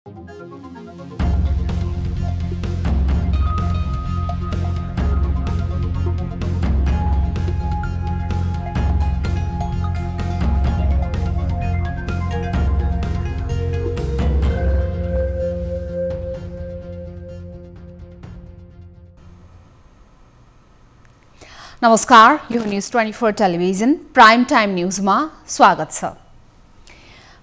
नमस्कार, यो news 24 television prime time न्यूजमा स्वागत छ।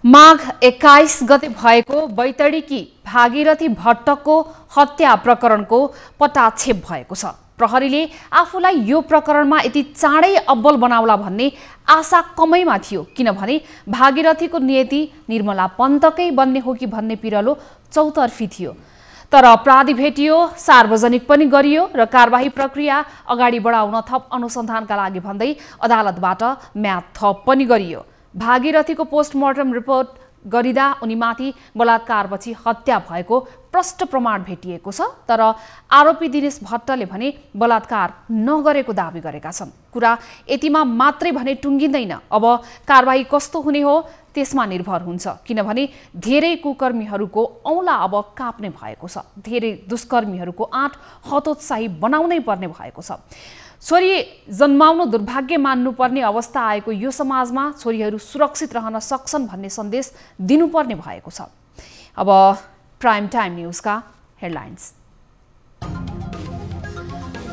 माघ 21 गते भएको बैतडीकी भागीरथी भट्टको हत्या प्रकरणको पटाक्षेप भएको छ। प्रहरीले आफूलाई यो प्रकरणमा यति चाँडै अब्बल बनाउला भन्ने आशा कमैमा थियो, किनभने भागीरथीको नियति निर्मला पन्तकै बन्ने हो कि भन्ने पिरलो चौतर्फी थियो। तर अपराधी भेटियो, सार्वजनिक पनि गरियो र कारबाही प्रक्रिया अगाडि बढाउन थप अनुसन्धानका लागि भन्दै अदालतबाट म्याद थप पनि गरियो। भागीरथीको पोस्टमार्टम रिपोर्ट गरिदा उनीमाथि बलात्कारपछि हत्या भएको प्रष्ट प्रमाण भेटिएको छ। तर आरोपी दिनेश भट्टले भने बलात्कार नगरेको दाबी गरेका छन्। कुरा यतिमा मात्रै भने टुङ्गिँदैन। अब कारबाही कस्तो हुने हो त्यसमा निर्भर हुन्छ, किनभने धेरै कुकर्मीहरूको औँला अब काप्ने भएको छ। धेरै दुष्कर्मीहरूको आँट हतोत्साही बनाउनै पर्ने भएको छ। छोरी जन्माउनु दुर्भाग्य मान्नुपर्ने अवस्था आएको यो समाजमा छोरीहरू सुरक्षित रहन सक्छन् भन्ने सन्देश दिनुपर्ने भएको छ। अब प्राइम टाइम न्यूजका हेडलाइन्स।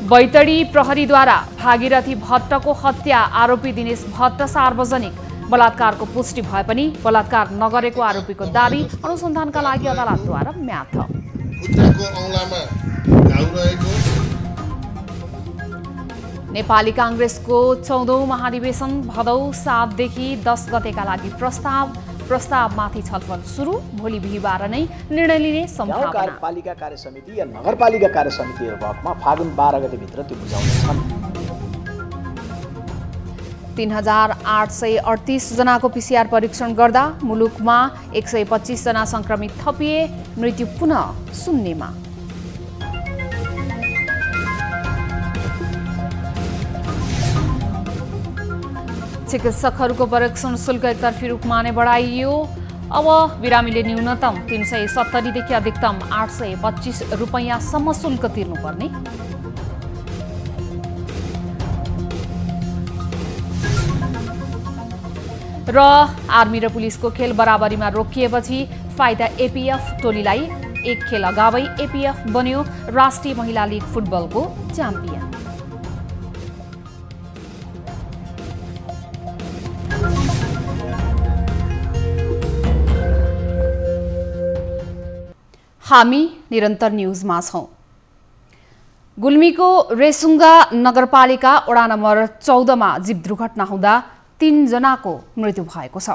बैतडी प्रहरीद्वारा भागीरथी भट्टको हत्या, आरोपी दिनेश भट्ट सार्वजनिक। बलात्कारको पुष्टि भए पनि बलात्कार नगरेको आरोपीको दाबी, अनुसन्धानका लागि अदालतद्वारा म्याद थप। नेपाली कांग्रेसको 14औं महाधिवेशन भदौ 7 देखि 10 गतेका लागि प्रस्तावमाथि छलफल सुरु। भोलि बिहीबार नै निर्णय लिने सम्भावना। कार्यपालिका कार्य समिति या नगरपालिका कार्य समितिहरुको हकमा फागुन 12 गते भित्र त्यो बुझाउनेछन्। 3838 जनाको पीसीआर परीक्षण गर्दा मुलुकमा 125 जना संक्रमित थपिए, मृत्यु पुनः शून्यमा। चिकित्सकहरूको परीक्षण शुल्क एकतर्फी रूपमा नै बढाइयो। अब बिरामीले न्यूनतम 370 देखि अधिकतम 825 रुपैयाँसम्म शुल्क तिर्नुपर्ने। र आर्मी र पुलिसको खेल बराबरीमा रोकिएपछि फाइदा एपीएफ टोलीलाई। एक खेल अगावै एपीएफ बन्यो राष्ट्रिय महिला लीग फुटबलको च्याम्पियन। हामी निरन्तर न्यूजमा छौं। गुल्मीको रेसुङ्गा नगरपालिका वडा नम्बर 14 मा जीप दुर्घटना हुँदा 3 जनाको मृत्यु भएको छ।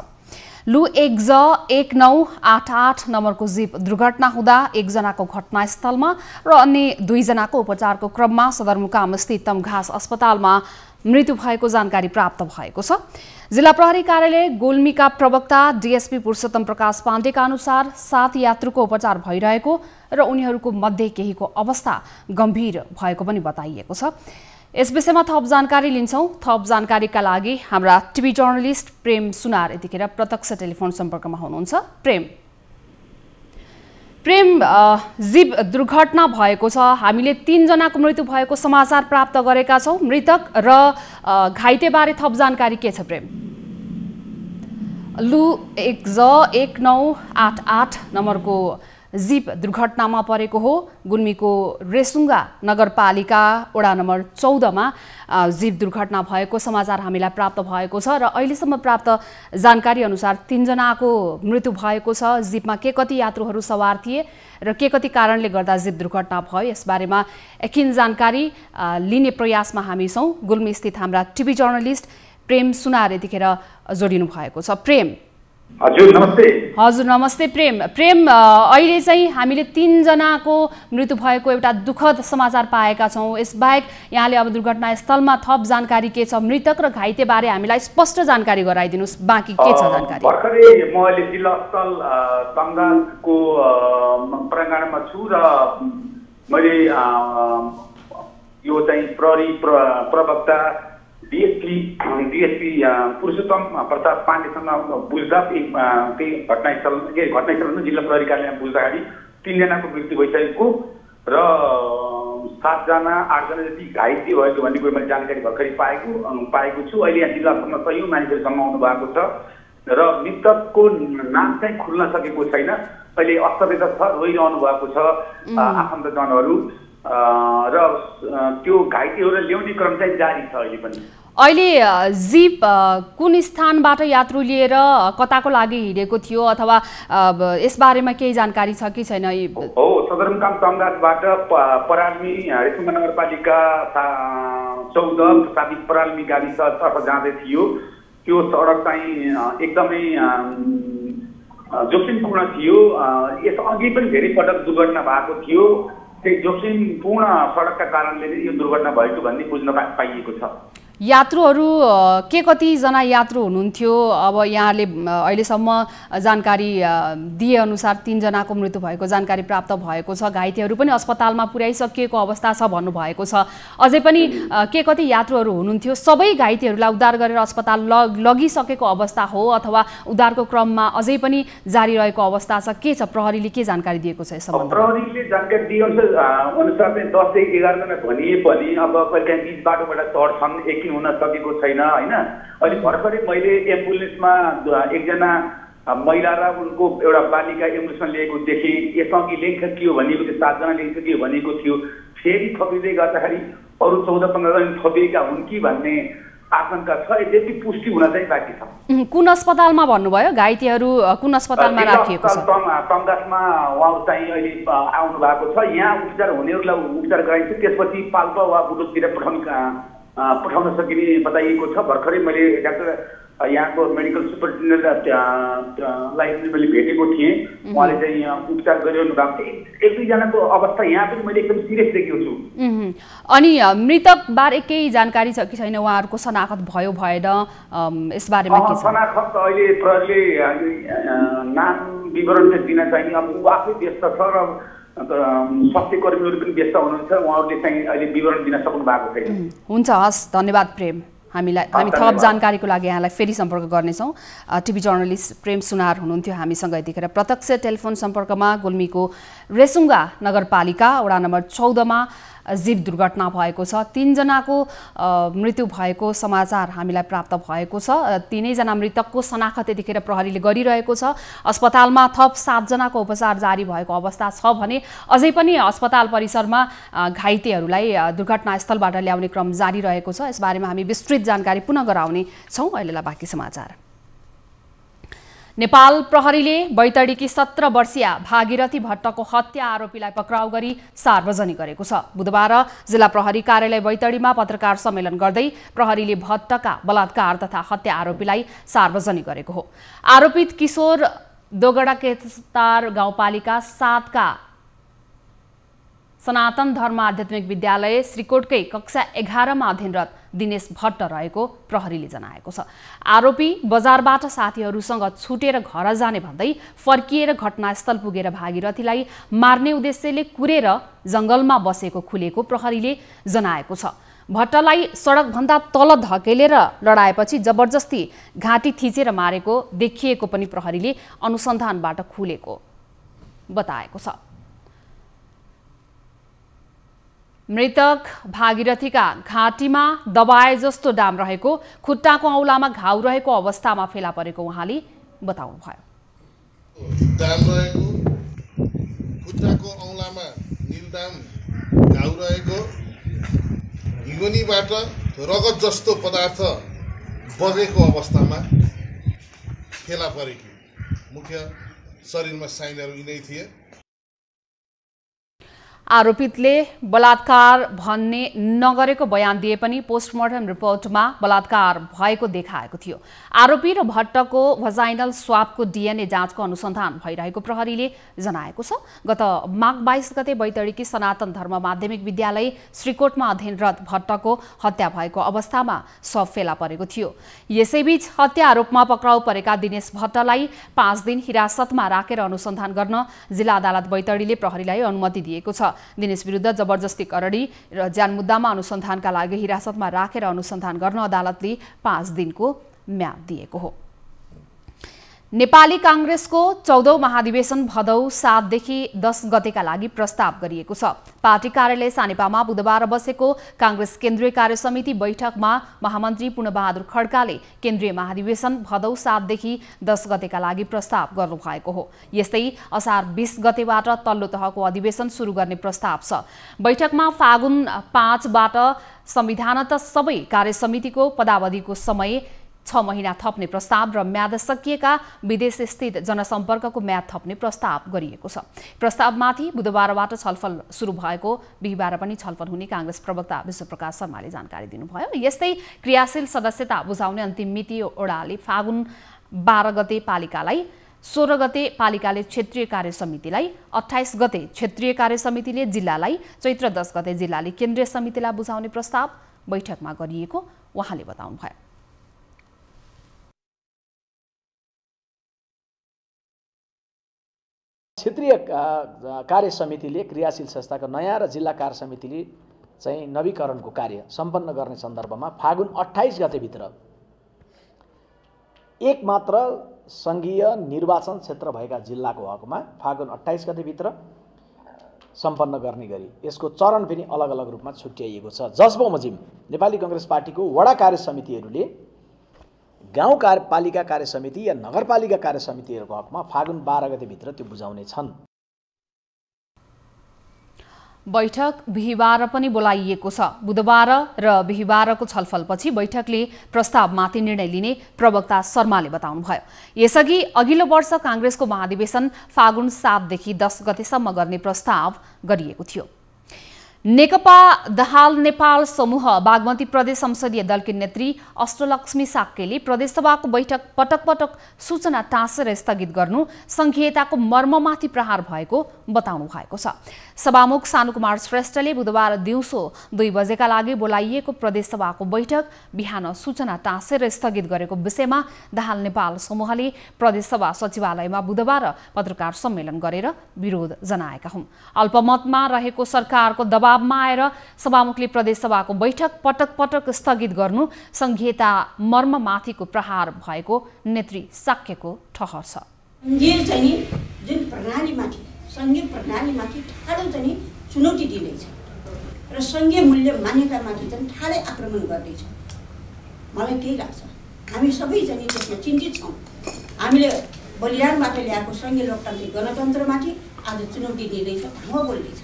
लु 1988 नम्बरको जीप दुर्घटना हुँदा 1 जनाको घटनास्थलमा र अन्य 2 जनाको उपचारको क्रममा सदरमुकाम स्थित तमघास अस्पतालमा मृत्यु भएको जानकारी प्राप्त भएको छ। जिल्ला प्रहरी कार्यालय गुल्मीका प्रवक्ता डीएसपी पुरुषोत्तम प्रकाश पाण्डेका अनुसार 7 यात्रुको उपचार भइरहेको र उनीहरूको मध्ये केहीको अवस्था गम्भीर भएको पनि बताइएको छ। यस विषयमा थप जानकारी लिन्छौं। थप जानकारीका लागि हाम्रा टिभी जर्नलिस्ट प्रेम सुनार यतिखेर प्रत्यक्ष टेलिफोन सम्पर्कमा हुनुहुन्छ। प्रेम, जीप दुर्घटना भएको छ। हामीले 3 जनाको मृत्यु भएको समाचार प्राप्त गरेका छौं। मृतक र घाइतेबारे थप जानकारी के छ प्रेम? लु 1988 नम्बरको जीप दुर्घटनामा परेको हो। गुल्मीको रेसुङ्गा नगरपालिका वडा नम्बर 14 मा जीप दुर्घटना भएको समाचार हामीलाई प्राप्त भएको छ र अहिलेसम्म प्राप्त जानकारी अनुसार 3 जनाको मृत्यु भएको छ। जीपमा के कति यात्रुहरू सवार थिए र के कति कारणले गर्दा जीप दुर्घटना भयो यसबारेमा यकिन जानकारी लिने प्रयासमा हामी छौं। गुल्मी स्थित हाम्रा टिभी जर्नलिस्ट प्रेम सुनार यतिखेर जोडिनु भएको छ। प्रेम, हजुर नमस्ते। हजुर नमस्ते प्रेम, अहिले चाहिँ हामीले 3 जनाको मृत्यु भएको एउटा दुःखद समाचार पाएका छौं। यसबाहेक यहाँले अब दुर्घटनास्थलमा थप जानकारी के छ? मृतक र घाइते बारे हामीलाई स्पष्ट जानकारी गराइदिनुस्। बाँकी के छ जानकारी? भर्खरै म अहिले जिल्ला अस्पताल तमघासको प्राङ्गणमा छु र मैले यो चाहिँ प्रहरी प्रवक्ता डिएसपी पुरुषोत्तम प्रसाद पाण्डेसँग बुझ्दा त्यही घटनास्थल जिल्ला प्रहरी कार्यालयमा बुझ्दाखेरि 3 जनाको मृत्यु भइसकेको र 7 जना 8 जना जति घाइते भएको भन्ने कुरो मैले जानकारी भर्खरै पाएको छु। अहिले यहाँ जिल्लासम्म कयौं मानिसहरूसम्म आउनु भएको छ र मृतकको नाम चाहिँ खुल्न सकेको छैन। अहिले अस्तव्यस्त छ, रोइरहनु भएको छ आफन्तजनहरू र त्यो घाइतेहरूलाई ल्याउने क्रम चाहिँ जारी छ अहिले पनि। अहिले जीप कुन स्थानबाट यात्रु लिएर कताको लागि हिँडेको थियो अथवा यसबारेमा केही जानकारी छ कि छैन? हो, सदरमुकाम तमदासबाट पराल्मी रेसुङ्गा नगरपालिका 14 साबिक पराल्मी गाविसतर्फ जाँदै थियो। त्यो सडक चाहिँ एकदमै जोखिमपूर्ण थियो। यसअघि पनि धेरै पटक दुर्घटना भएको थियो। त्यही जोखिमपूर्ण सडकका कारणले यो दुर्घटना भएको भन्ने बुझ्न पाइएको छ। यात्रुहरू के कति जना यात्रु हुनुहुन्थ्यो? अब यहाँले अहिलेसम्म जानकारी दिए अनुसार 3 जनाको मृत्यु भएको जानकारी प्राप्त भएको छ। घाइतेहरू पनि अस्पतालमा पुर्याइसकिएको अवस्था छ भन्नुभएको छ। अझै पनि के कति यात्रुहरू हुनुहुन्थ्यो? सबै घाइतेहरूलाई उद्धार गरेर अस्पताल लगिसकेको अवस्था हो अथवा उद्धारको क्रममा अझै पनि जारी रहेको अवस्था छ? के छ, प्रहरीले के जानकारी दिएको छ यस सम्बन्धमा? प्रहरीले जानकारी दिए अनुसार चाहिँ 10 देखि 11 जना भनिए पनि अब कहिले बीच बाटोबाट चढ्छन्, हुन सकेको छैन हैन। अहिले भर्खरै मैले एम्बुलेन्समा 1 जना महिला र उनको एउटा बालिका एम्बुलेन्समा लिएको देखेँ। यसअघि लेखियो भनेको थियो 7 जना लेखियो भनेको थियो। फेरि थपिँदै गर्दाखेरि अरू 14-15 जना थपिएका हुन् कि भन्ने आशंका छ। यति पुष्टि हुन चाहिँ बाँकी छ। कुन अस्पतालमा भन्नुभयो? घाइतेहरू कुन अस्पतालमा राखिएको छ? तमदासमा उहाँहरू चाहिँ अहिले आउनु भएको छ। यहाँ उपचार हुनेहरूलाई उपचार गराइन्छ, त्यसपछि पाल्पा वा बुटोलतिर पठाउन सकिने बताइएको छ। भर्खरै मैले डाक्टर यहाँको मेडिकल सुपरिन्टेन्डेन्टलाई मैले भेटेको थिएँ। उहाँले चाहिँ यहाँ उपचार गरिरहनु भएको थियो। 1-2 जनाको अवस्था यहाँ पनि मैले एकदम सिरियस देखेको छु। अनि मृतक बारे केही जानकारी छ कि छैन? उहाँहरूको शनाखत भयो भएन यसबारेमा के छ? शनाखत अहिले प्रहरीले नाम विवरण चाहिँ दिन चाहिने। अब ऊ आफै व्यस्त छ र स्वास्थ्य कर्मीहरू पनि व्यस्त हुनुहुन्छ। उहाँहरूले चाहिँ अहिले विवरण दिन सक्नु भएको छैन। हुन्छ, हस्, धन्यवाद प्रेम। हामी थप जानकारीको लागि यहाँलाई फेरि सम्पर्क गर्नेछौँ। टिभी जर्नलिस्ट प्रेम सुनार हुनुहुन्थ्यो हामीसँग यतिखेर प्रत्यक्ष टेलिफोन सम्पर्कमा। गुल्मीको रेसुङ्गा नगरपालिका वडा नम्बर 14 मा जीप दुर्घटना भएको छ। 3 जनाको मृत्यु भएको समाचार हामीलाई प्राप्त भएको छ। 3 जना मृतकको शनाखत यतिखेर प्रहरीले गरिरहेको छ। अस्पतालमा थप 7 जनाको उपचार जारी भएको अवस्था छ भने अझै पनि अस्पताल परिसरमा घाइतेहरूलाई दुर्घटनास्थलबाट ल्याउने क्रम जारी रहेको छ। यसबारेमा हामी विस्तृत जानकारी पुनः गराउने छौँ। अहिलेलाई बाँकी समाचार। नेपाल प्रहरीले बैतडीकी 17 वर्षीय भागीरथी भट्टको हत्या आरोपीलाई पक्राउ गरी सार्वजनिक गरेको छ। बुधबार जिल्ला प्रहरी कार्यालय बैतडीमा पत्रकार सम्मेलन गर्दै प्रहरीले भट्टका बलात्कार तथा हत्या आरोपीलाई सार्वजनिक गरेको हो। आरोपित किशोर दोगडा केतार गाउँपालिका 7 का सनातन धर्म आध्यात्मिक विद्यालय श्रीकोटकै कक्षा 11 मा अध्ययनरत दिनेश भट्ट रहेको प्रहरीले जनाएको छ। आरोपी बजारबाट साथीहरूसँग छुटेर घर जाने भन्दै फर्किएर घटनास्थल पुगेर भागीरथीलाई मार्ने उद्देश्यले कुरेर जंगलमा बसेको खुलेको प्रहरीले जनाएको छ। भट्टलाई सडकभन्दा तल धकेलेर लडाएपछि जबरजस्ती घाँटी थिचेर मारेको देखिएको पनि प्रहरीले अनुसन्धानबाट खुलेको बताएको छ। मृतक भागीरथीका घाँटीमा दबाए जस्तो डाम रहेको, खुट्टाको औलामा घाउ रहेको अवस्थामा फेला परेको उहाँले बताउनुभयो। डाम रहेको, खुट्टाको औलामा नीलडाम घाउ रहेको, हिगोनीबाट रगत जस्तो पदार्थ बगेको अवस्थामा फेला परेको। मुख्य शरीरमा साइनहरू यिनै थिए। आरोपितले बलात्कार भन्ने नगरेको बयान दिए पनि पोस्टमार्टम रिपोर्टमा बलात्कार भएको देखाएको थियो। आरोपी र भट्टको भजाइनल स्वाबको डीएनए जाँचको अनुसन्धान भइरहेको प्रहरीले जनाएको छ। गत माघ 22 गते बैतडीकी सनातन धर्म माध्यमिक विद्यालय श्रीकोटमा अध्ययनरत भट्टको हत्या भएको अवस्थामा शव फेला परेको थियो। यसैबीच हत्या आरोपमा पक्राउ परेका दिनेश भट्टलाई 5 दिन हिरासतमा राखेर अनुसन्धान गर्न जिल्ला अदालत बैतडीले प्रहरीलाई अनुमति दिएको छ। दिनेश विरुद्ध जबरजस्ती करडी र ज्यान मुद्दामा अनुसन्धानका लागि हिरासतमा राखेर अनुसन्धान गर्न अदालतले 5 दिनको म्याद दिएको हो। नेपाली कांग्रेसको 14औं महाधिवेशन भदौ 7 देखि 10 गतेका लागि प्रस्ताव गरिएको छ। पार्टी कार्यालय सानेपामा बुधबार बसेको कांग्रेस केन्द्रीय कार्यसमिति बैठकमा महामन्त्री पूर्णबहादुर खड्काले केन्द्रीय महाधिवेशन भदौ 7 देखि 10 गतेका लागि प्रस्ताव गर्नुभएको हो। यस्तै असार 20 गतेबाट तल्लो तहको अधिवेशन सुरु गर्ने प्रस्ताव छ। बैठकमा फागुन 5 बाट संविधानत सबै कार्यसमितिको पदावधिको समय 6 महिना थप्ने प्रस्ताव र म्याद सकिएका विदेश स्थित जनसम्पर्कको म्याद थप्ने प्रस्ताव गरिएको छ। प्रस्तावमाथि बुधबारबाट छलफल सुरु भएको बिहीबार पनि छलफल हुने कांग्रेस प्रवक्ता विश्वप्रकाश शर्माले जानकारी दिनुभयो। यस्तै क्रियाशील सदस्यता बुझाउने अन्तिम मिति ओडाले फागुन 12 गते पालिकालाई, 16 गते पालिकाले क्षेत्रीय कार्यसमितिलाई, 28 गते क्षेत्रीय कार्यसमितिले जिल्लालाई, चैत्र 10 गते जिल्लाले केन्द्रीय समितिलाई बुझाउने प्रस्ताव बैठकमा गरिएको उहाँले बताउनुभयो। क्षेत्रीय कार्य समितिले क्रियाशील संस्थाको नयाँ र जिल्ला कार्य समितिले चाहिँ नवीकरणको कार्य सम्पन्न गर्ने सन्दर्भमा फागुन 28 गतेभित्र एक मात्र संघीय निर्वाचन क्षेत्र भएका जिल्लाको हकमा फागुन 28 गतेभित्र सम्पन्न गर्ने गरी यसको चरण पनि अलग अलग रूपमा छुट्याइएको छ। जसबमोजिम नेपाली कांग्रेस पार्टीको वडा कार्य समितिहरूले गाउँ पालिका कार्य समिति या नगरपालिका कार्य समितिहरूको हकमा फागुन 12 गतेभित्र त्यो बुझाउने छन्। बैठक बिहीबार पनि बोलाइएको छ। बुधबार र बिहीबारको छलफलपछि बैठकले प्रस्तावमाथि निर्णय लिने प्रवक्ता शर्माले बताउनुभयो। यसअघि अघिल्लो वर्ष कांग्रेसको महाधिवेशन फागुन 7 देखि 10 गतेसम्म गर्ने प्रस्ताव गरिएको थियो। नेकपा दाहाल नेपाल समूह बागमती प्रदेश संसदीय दलकी नेत्री अष्टलक्ष्मी साक्यले प्रदेशसभाको बैठक पटक पटक सूचना टाँसेर स्थगित गर्नु संघीयताको मर्ममाथि प्रहार भएको बताउनु भएको छ। सभामुख सानुकुमार श्रेष्ठले बुधबार दिउँसो 2 बजेका लागि बोलाइएको प्रदेशसभाको बैठक बिहान सूचना टाँसेर स्थगित गरेको विषयमा दाहाल नेपाल समूहले प्रदेशसभा सचिवालयमा बुधबार पत्रकार सम्मेलन गरेर विरोध जनाएका हुन्। अल्पमतमा रहेको सरकारको दबावमा आएर सभामुखले प्रदेशसभाको बैठक पटक पटक स्थगित गर्नु संघीयता मर्ममाथिको प्रहार भएको नेत्री साक्यको ठहर छ। संघीय प्रणालीमाथि ठाडो चाहिँ चुनौती दिँदैछ र संघीय मूल्य मान्यतामाथि चाहिँ ठाडै आक्रमण गर्दैछ। मलाई केही लाग्छ हामी सबै चाहिँ त्यसमा चिन्तित छौँ। हामीले बलिदानबाट ल्याएको संघीय लोकतान्त्रिक गणतन्त्रमाथि आज चुनौती दिँदैछ, हावा बोल्दैछ।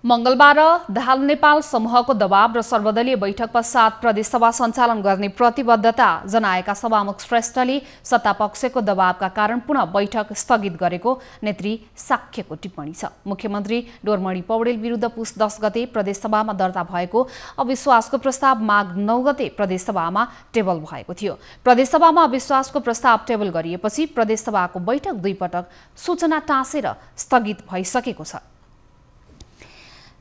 मंगलबार दाहाल नेपाल समूहको दबाव र सर्वदलीय बैठक पश्चात प्रदेशसभा सञ्चालन गर्ने प्रतिबद्धता जनाएका सभामुख श्रेष्ठले सत्तापक्षको दबावका कारण पुनः बैठक स्थगित गरेको नेत्री साक्यको टिप्पणी छ। मुख्यमन्त्री डोरमणि पौडेल विरुद्ध पुस 10 गते प्रदेशसभामा दर्ता भएको अविश्वासको प्रस्ताव माघ 9 गते प्रदेशसभामा टेबल भएको थियो। प्रदेशसभामा अविश्वासको प्रस्ताव टेबल गरिएपछि प्रदेशसभाको बैठक 2 पटक सूचना टाँसेर स्थगित भइसकेको छ।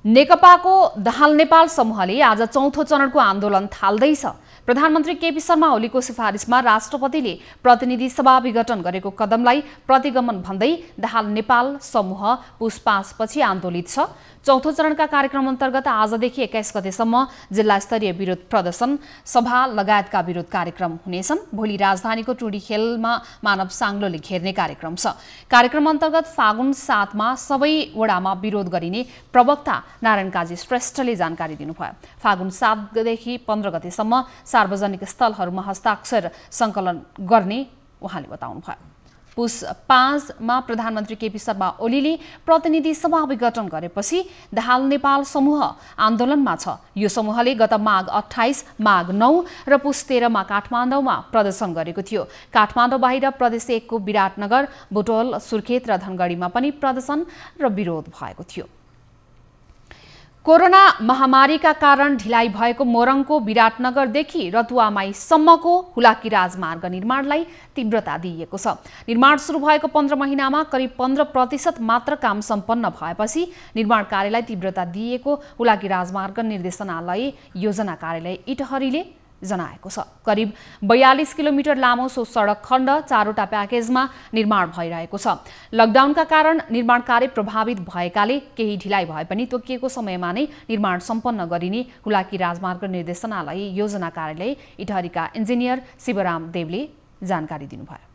नेकपाको दाहाल नेपाल समूहले आज 4थो चरणको आन्दोलन थाल्दैछ। प्रधानमन्त्री केपी शर्मा ओलीको सिफारिसमा राष्ट्रपतिले प्रतिनिधि सभा विघटन गरेको कदमलाई प्रतिगमन भन्दै दाहाल नेपाल समूह पुस 5 पछि आन्दोलित छ। 4थो चरणका कार्यक्रम अन्तर्गत आजदेखि 21 गतेसम्म जिल्ला स्तरीय विरोध प्रदर्शन, सभा लगायतका विरोध कार्यक्रम हुनेछन्। भोलि राजधानीको टुडी खेलमा मानव साङ्लोले घेर्ने कार्यक्रम छ। कार्यक्रम अन्तर्गत फागुन 7 मा सबै वडामा विरोध गरिने प्रवक्ता नारायण काजी श्रेष्ठले जानकारी दिनुभयो। फागुन 7 देखि 15 गतेसम्म सार्वजनिक स्थलहरूमा हस्ताक्षर सङ्कलन गर्ने उहाँले बताउनुभयो। पुस 5 मा प्रधानमन्त्री केपी शर्मा ओलीले प्रतिनिधि सभा विघटन गरेपछि दाहाल नेपाल समूह आन्दोलनमा छ। यो समूहले गत माघ 28, माघ 9 र पुस 13 मा काठमाडौँमा प्रदर्शन गरेको थियो। काठमाडौँ बाहिर प्रदेश 1 को विराटनगर, बुटवल, सुर्खेत र धनगढीमा पनि प्रदर्शन र विरोध भएको थियो। कोरोना महामारीका कारण ढिलाइ भएको मोरङको विराटनगरदेखि रतुवामाईसम्मको हुलाकी राजमार्ग निर्माणलाई तीव्रता दिइएको छ। निर्माण सुरु भएको 15 महिनामा करिब 15% मात्र काम सम्पन्न भएपछि निर्माण कार्यलाई तीव्रता दिएको हुलाकी राजमार्ग निर्देशनालय योजना कार्यालय इटहरीले जनाएको छ। करिब 42 किलोमिटर लामो सो सडक खण्ड 4वटा प्याकेजमा निर्माण भइरहेको छ। लकडाउनका कारण निर्माण कार्य प्रभावित भएकाले केही ढिलाइ भए पनि तोकिएको समयमा नै निर्माण सम्पन्न गरिने हुलाकी राजमार्ग निर्देशनालय योजना कार्यालय इटहरीका इन्जिनियर शिवराम देवले जानकारी दिनुभयो।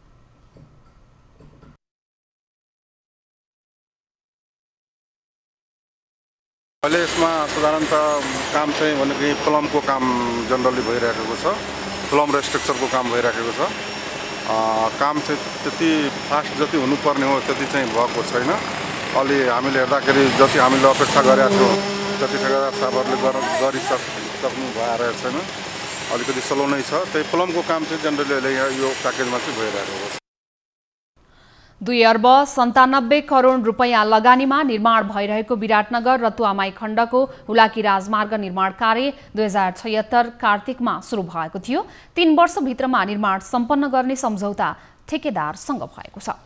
अहिले यसमा साधारणतः काम चाहिँ भनेको प्लमको काम जनरली भइरहेको छ, प्लम र स्ट्रक्चरको काम भइरहेको छ। काम चाहिँ त्यति फास्ट जति हुनुपर्ने हो त्यति चाहिँ भएको छैन। अलि हामीले हेर्दाखेरि जति हामीले अपेक्षा गरेका थियौँ त्यति ठेकेदार साहबहरूले गरिसक्नु भएर छैन, अलिकति स्लो नै छ। त्यही प्लमको काम चाहिँ जनरली अहिले यो प्याकेजमा चाहिँ भइरहेको छ। 2 अर्ब 97 करोड रुपैयाँ लगानीमा निर्माण भइरहेको विराटनगर रतुवामाई खण्डको हुलाकी राजमार्ग निर्माण कार्य 2076 कार्तिकमा सुरु भएको थियो। 3 वर्षभित्रमा निर्माण सम्पन्न गर्ने सम्झौता ठेकेदारसँग भएको छ।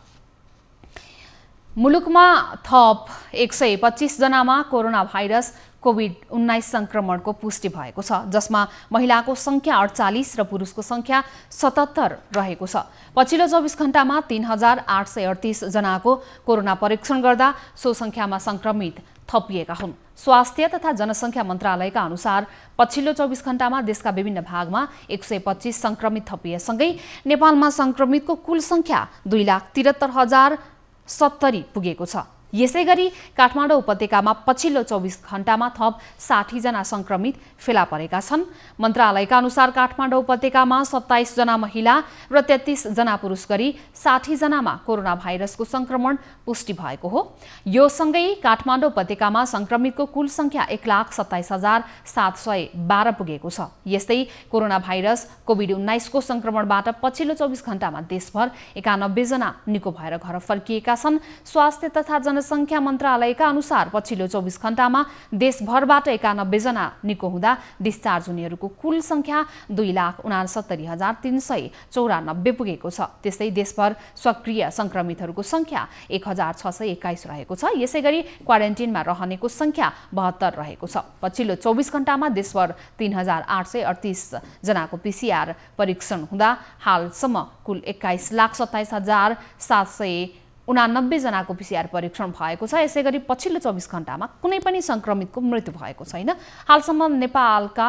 मुलुकमा थप 125 जनामा कोरोना भाइरस कोभिड-19 संक्रमणको पुष्टि भएको छ, जसमा महिलाको संख्या 48 र पुरुषको संख्या 77 रहेको छ। पछिल्लो 24 घण्टामा 3838 जनाको कोरोना परीक्षण गर्दा सो संख्यामा संक्रमित थपिएका हुन्। स्वास्थ्य तथा जनसंख्या मन्त्रालयका अनुसार पछिल्लो 24 घण्टामा देशका विभिन्न भागमा 125 संक्रमित थपिएसँगै नेपालमा संक्रमितको कुल संख्या 2,73,070 पुगेको छ। यसैगरी काठमाडौँ उपत्यकामा पछिल्लो 24 घण्टामा थप 60 जना संक्रमित फेला परेका छन्। मन्त्रालयका अनुसार काठमाडौँ उपत्यकामा 27 जना महिला र 33 जना पुरुष गरी 60 जनामा कोरोना भाइरसको संक्रमण पुष्टि भएको हो। यो सँगै काठमाडौँ उपत्यकामा संक्रमितको कुल संख्या 1,27,712 पुगेको छ। यस्तै कोरोना भाइरस कोभिड-19 को संक्रमणबाट पछिल्लो 24 घण्टामा देशभर 91 जना निको भएर घर फर्किएका छन्। स्वास्थ्य तथा जनसंख्या मन्त्रालयका अनुसार पछिल्लो 24 घण्टामा देशभरबाट 91 जना निको हुँदा डिस्चार्ज हुनेहरूको कुल संख्या 2,69,394 पुगेको छ। त्यस्तै देशभर सक्रिय संक्रमितहरूको संख्या 1,621 रहेको छ। यसैगरी क्वारेन्टिनमा रहनेको संख्या 72 रहेको छ। पछिल्लो 24 घण्टामा देशभर 3,838 जनाको PCR परीक्षण हुँदा हालसम्म कुल 21,27,789 जनाको PCR परीक्षण भएको छ। यसैगरी पछिल्लो 24 घण्टामा कुनै पनि संक्रमितको मृत्यु भएको छैन। हालसम्म नेपालका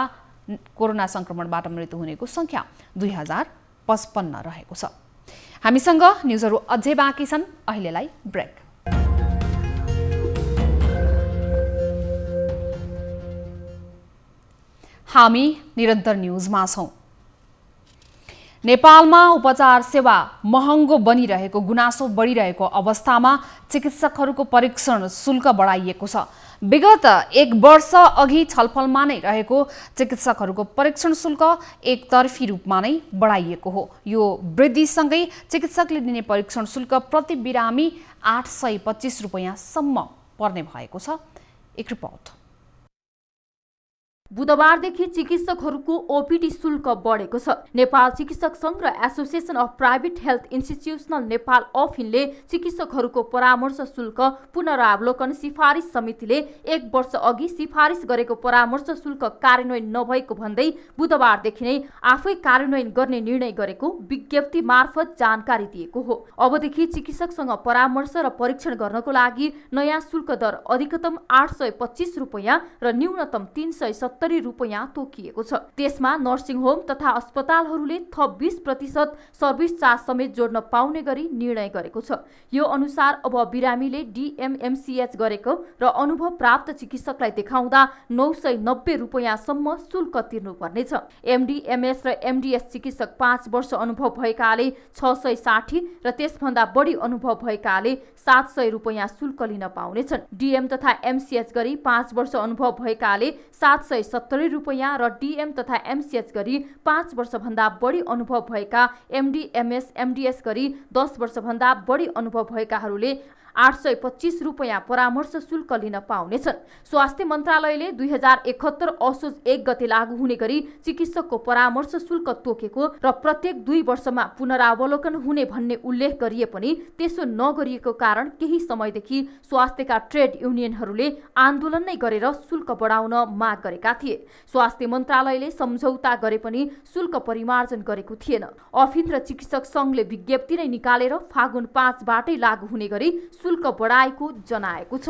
कोरोना संक्रमणबाट मृत्यु हुनेको संख्या 2055 रहेको छ। हामीसँग न्युजहरू अझै बाँकी छन्, अहिलेलाई ब्रेक। हामी निरन्तर न्युजमा छौं। नेपालमा उपचार सेवा महँगो बनिरहेको गुनासो बढिरहेको अवस्थामा चिकित्सकहरूको परीक्षण शुल्क बढाइएको छ। विगत 1 वर्ष अघि छलफलमा नै रहेको चिकित्सकहरूको परीक्षण शुल्क एकतर्फी रूपमा नै बढाइएको हो। यो वृद्धिसँगै चिकित्सकले दिने परीक्षण शुल्क प्रति बिरामी 825 रुपैयाँसम्म पर्ने भएको छ। एक रिपोर्ट। बुधबारदेखि चिकित्सकहरूको ओपीडी शुल्क बढेको छ। नेपाल चिकित्सक संघ र association of private health institutional Nepal अफिनले चिकित्सकहरूको परामर्श शुल्क पुनरावलोकन सिफारिस समितिले 1 वर्ष अघि सिफारिस गरेको परामर्श शुल्क कार्यान्वयन नभएको भन्दै बुधबारदेखि नै आफै कार्यान्वयन गर्ने निर्णय गरेको विज्ञप्ति मार्फत जानकारी दिएको हो। अबदेखि चिकित्सकसँग परामर्श र परीक्षण गर्नको लागि नयाँ शुल्क दर अधिकतम 825 रुपैयाँ र न्यूनतम 370 रुपैयाँ तोकिएको छ। त्यसमा नर्सिङ होम तथा अस्पतालहरूले थप 20% सर्भिस चार्ज समेत जोड्न पाउने गरी निर्णय गरेको छ। यो अनुसार अब बिरामीले DMMCH गरेको र अनुभव प्राप्त चिकित्सकलाई देखाउँदा 990 रुपैयाँसम्म शुल्क तिर्नुपर्नेछ। MD-MS र MDS चिकित्सक 5 वर्ष अनुभव भएकाले 660 र त्यसभन्दा बढी अनुभव भएकाले 700 रुपैयाँ शुल्क लिन पाउनेछन्। DM तथा MCH गरी 5 वर्ष अनुभव भएकाले 770 रुपैयाँ र DM तथा MCH गरी 5 वर्षभन्दा बढी अनुभव भएका MD-MS MDS गरी 10 वर्षभन्दा बढी अनुभव भएकाहरूले 825 रुपैयाँ परामर्श शुल्क लिन पाउनेछन्। स्वास्थ्य मन्त्रालयले 2071 असोज 1 गते लागू हुने गरी चिकित्सकको परामर्श शुल्क तोकेको र प्रत्येक 2 वर्षमा पुनरावलोकन हुने भन्ने उल्लेख गरिए पनि त्यसो नगरिएको कारण केही समयदेखि स्वास्थ्यका ट्रेड युनियनहरूले आन्दोलन नै गरेर शुल्क बढाउन माग गरेका थिए। स्वास्थ्य मन्त्रालयले सम्झौता गरे पनि शुल्क परिमार्जन गरेको थिएन। अफिन र चिकित्सक संघले विज्ञप्ति नै निकालेर फागुन 5 बाटै लागू हुने गरी शुल्क बढाएको जनाएको छ।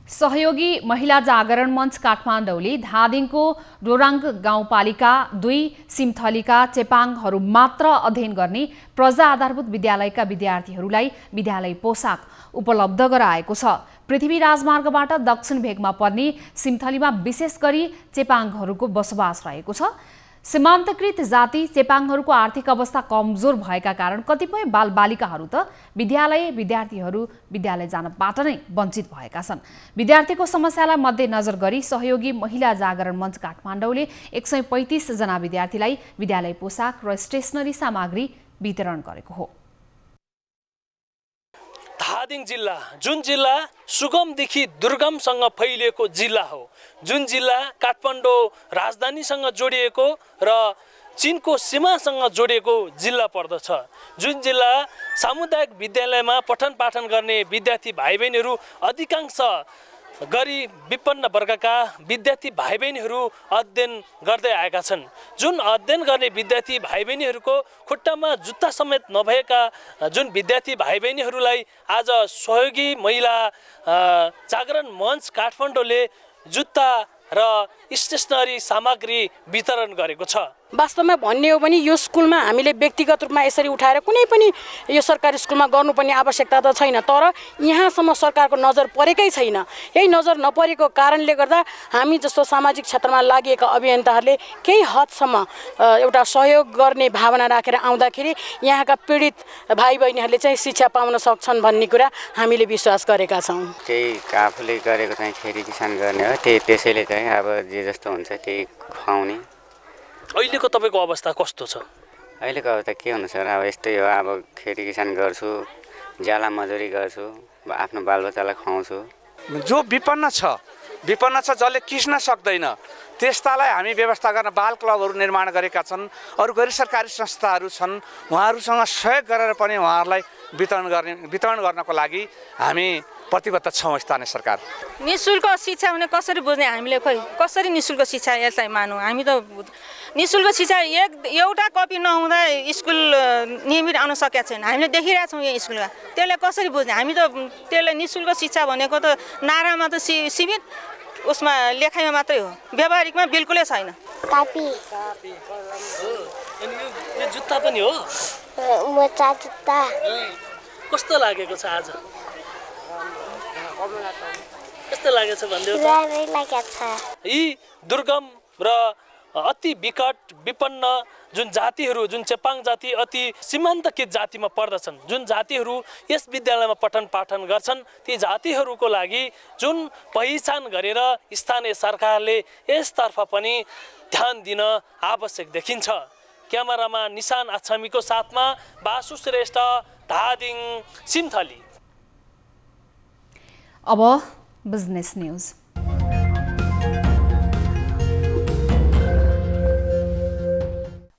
सहयोगी महिला जागरण मञ्च काठमाडौँले धादिङको रोराङ गाउँपालिका 2 सिमथलीका चेपाङहरू मात्र अध्ययन गर्ने प्रजा आधारभूत विद्यालयका विद्यार्थीहरूलाई विद्यालय पोसाक उपलब्ध गराएको छ। पृथ्वी राजमार्गबाट दक्षिण भेगमा पर्ने सिमथलीमा विशेष गरी चेपाङहरूको बसोबास रहेको छ। सीमान्तकृत जाति चेपाङहरूको आर्थिक अवस्था कमजोर भएका कारण कतिपय बालबालिकाहरू त विद्यार्थीहरू विद्यालय जानबाट नै वञ्चित भएका छन्। विद्यार्थीको समस्यालाई मध्यनजर गरी सहयोगी महिला जागरण मञ्च काठमाडौँले 135 जना विद्यार्थीलाई विद्यालय पोसाक र स्टेसनरी सामग्री वितरण गरेको हो। धादिङ जिल्ला जुन जिल्ला सुगमदेखि दुर्गमसँग फैलिएको जिल्ला हो, जुन जिल्ला काठमाडौँ राजधानीसँग जोडिएको र चीनको सीमासँग जोडिएको जिल्ला पर्दछ, जुन जिल्ला सामुदायिक विद्यालयमा पठन पाठन गर्ने विद्यार्थी भाइ बहिनीहरू अधिकांश गरी विपन्न वर्गका विद्यार्थी भाइ बहिनीहरू अध्ययन गर्दै आएका छन्। जुन अध्ययन गर्ने विद्यार्थी भाइ बहिनीहरूको खुट्टामा जुत्ता समेत नभएका जुन विद्यार्थी भाइ बहिनीहरूलाई आज सहयोगी महिला जागरण मञ्च काठमाडौँले जुत्ता र स्टेसनरी सामग्री वितरण गरेको छ। वास्तवमा भन्ने हो भने यो स्कुलमा हामीले व्यक्तिगत रूपमा यसरी उठाएर कुनै पनि यो सरकारी स्कुलमा गर्नुपर्ने आवश्यकता त छैन, तर यहाँसम्म सरकारको नजर परेकै छैन। यही नजर नपरेको कारणले गर्दा हामी जस्तो सामाजिक क्षेत्रमा लागेका अभियन्ताहरूले केही हदसम्म एउटा सहयोग गर्ने भावना राखेर आउँदाखेरि यहाँका पीडित भाइ बहिनीहरूले चाहिँ शिक्षा पाउन सक्छन् भन्ने कुरा हामीले विश्वास गरेका छौँ। त्यही आफूले गरेको चाहिँ खेती किसान गर्ने हो, त्यसैले चाहिँ अब जे जस्तो हुन्छ त्यही खुवाउने। अहिलेको तपाईँको अवस्था कस्तो छ? अहिलेको अवस्था के हुनु सर, अब यस्तै हो। अब खेती किसान गर्छु, ज्याला मजुरी गर्छु, आफ्नो बालबच्चालाई खुवाउँछु। जो विपन्न छ जसले किस्न सक्दैन त्यस्तालाई हामी व्यवस्था गर्न बाल क्लबहरू निर्माण गरेका छन्। अरू गैर सरकारी संस्थाहरू छन्, उहाँहरूसँग सहयोग गरेर पनि उहाँहरूलाई वितरण गर्नको लागि हामी प्रतिबद्ध छौँ। स्थानीय सरकार निःशुल्क शिक्षा भने कसरी बुझ्ने हामीले, खोइ कसरी निःशुल्क शिक्षा यसलाई मानौँ? हामी त निःशुल्क शिक्षा एउटा कपी नहुँदा स्कुल नियमित आउन सकेका छैन। हामीले देखिरहेछौँ यो स्कुलमा, त्यसलाई कसरी बुझ्ने? हामी त त्यसलाई निःशुल्क शिक्षा भनेको त नारामा त सीमित, उसमा लेखाइमा मात्रै हो, व्यावहारिकमा बिल्कुलै छैन। यो जुत्ता पनि हो, मोचा जुत्ता। कस्तो लागेको छ आज? कस्तो लागेको छ भन्दियो? राम्रै लागेको छ। यी दुर्गम र अति विकट विपन्न जुन जातिहरू, जुन चेपाङ जाति अति सीमान्तकृत जातिमा पर्दछन्, जुन जातिहरू यस विद्यालयमा पठन पाठन गर्छन्, ती जातिहरूको लागि जुन पहिचान गरेर स्थानीय सरकारले यसतर्फ पनि ध्यान दिन आवश्यक देखिन्छ। क्यामेरामा निशान आछामीको साथमा बासु श्रेष्ठ, धादिङ सिमथली। अब बिजनेस न्यूज।